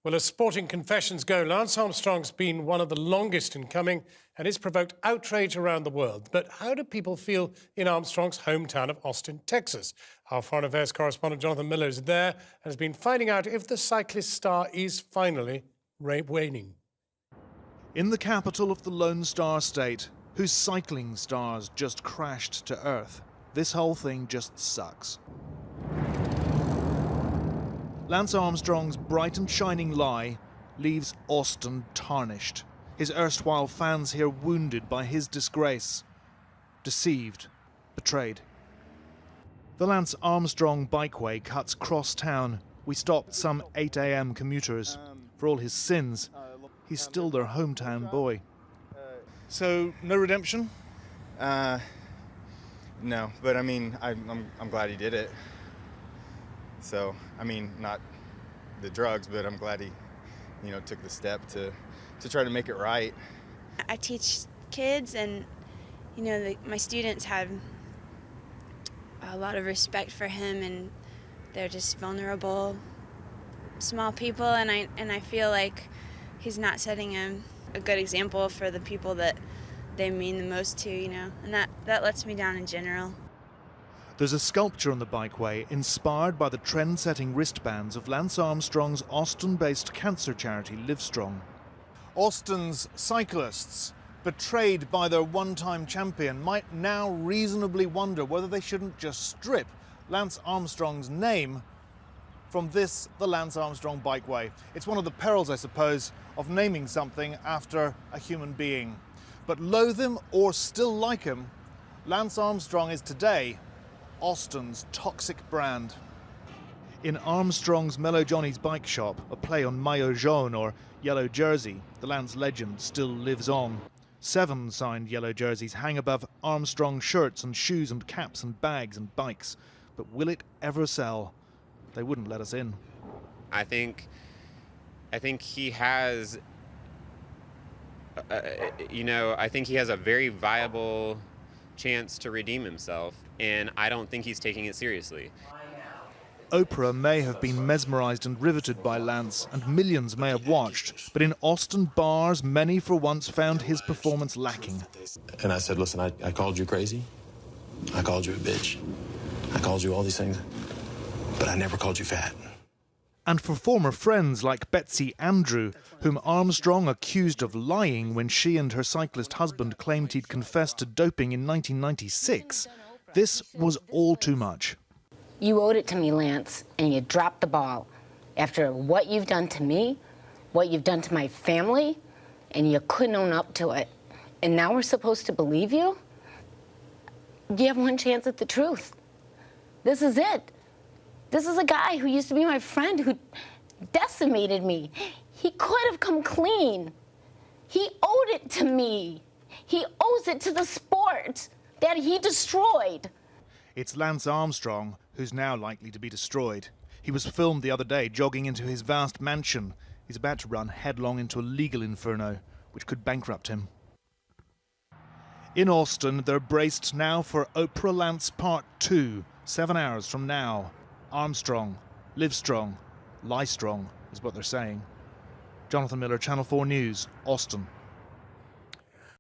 Well, as sporting confessions go, Lance Armstrong's been one of the longest in coming and it's provoked outrage around the world. But how do people feel in Armstrong's hometown of Austin, Texas? Our foreign affairs correspondent Jonathan Miller is there and has been finding out if the cyclist star is finally waning. In the capital of the Lone Star State, whose cycling stars just crashed to earth, this whole thing just sucks. Lance Armstrong's bright and shining lie leaves Austin tarnished. His erstwhile fans here wounded by his disgrace. Deceived, betrayed. The Lance Armstrong bikeway cuts cross town. We stopped some 8 a.m. commuters. For all his sins, he's still their hometown boy. So, no redemption? No, but I mean, I'm glad he did it. So, I mean, not the drugs, but I'm glad he, took the step to try to make it right. I teach kids, and my students have a lot of respect for him, and they're just vulnerable, small people, and I feel like he's not setting a good example for the people that they mean the most to, and that lets me down in general. There's a sculpture on the bikeway inspired by the trend-setting wristbands of Lance Armstrong's Austin-based cancer charity Livestrong. Austin's cyclists, betrayed by their one-time champion, might now reasonably wonder whether they shouldn't just strip Lance Armstrong's name from the Lance Armstrong bikeway. It's one of the perils, I suppose, of naming something after a human being. But loathe him or still like him, Lance Armstrong is today Austin's toxic brand. In Armstrong's Mellow Johnny's bike shop, a play on maillot jaune or yellow jersey, the Lance legend still lives on. 7 signed yellow jerseys hang above Armstrong shirts and shoes and caps and bags and bikes. But will it ever sell? They wouldn't let us in. I think he has, I think he has a very viable chance to redeem himself, and I don't think he's taking it seriously. Oprah may have been mesmerized and riveted by Lance, and millions may have watched, but in Austin bars, many for once found his performance lacking. And I said, listen, I called you crazy. I called you a bitch. I called you all these things, but I never called you fat. And for former friends like Betsy Andrew, whom Armstrong accused of lying when she and her cyclist husband claimed he'd confessed to doping in 1996, this was all too much. You owed it to me, Lance, and you dropped the ball. After what you've done to me, what you've done to my family, and you couldn't own up to it. And now we're supposed to believe you? You have one chance at the truth. This is it. This is a guy who used to be my friend who decimated me. He could have come clean. He owed it to me. He owes it to the sport that he destroyed. It's Lance Armstrong who's now likely to be destroyed. He was filmed the other day jogging into his vast mansion. He's about to run headlong into a legal inferno, which could bankrupt him. In Austin, they're braced now for Oprah Lance Part 2, 7 hours from now. Armstrong, live strong, lie strong, is what they're saying. Jonathan Miller, Channel 4 News, Austin.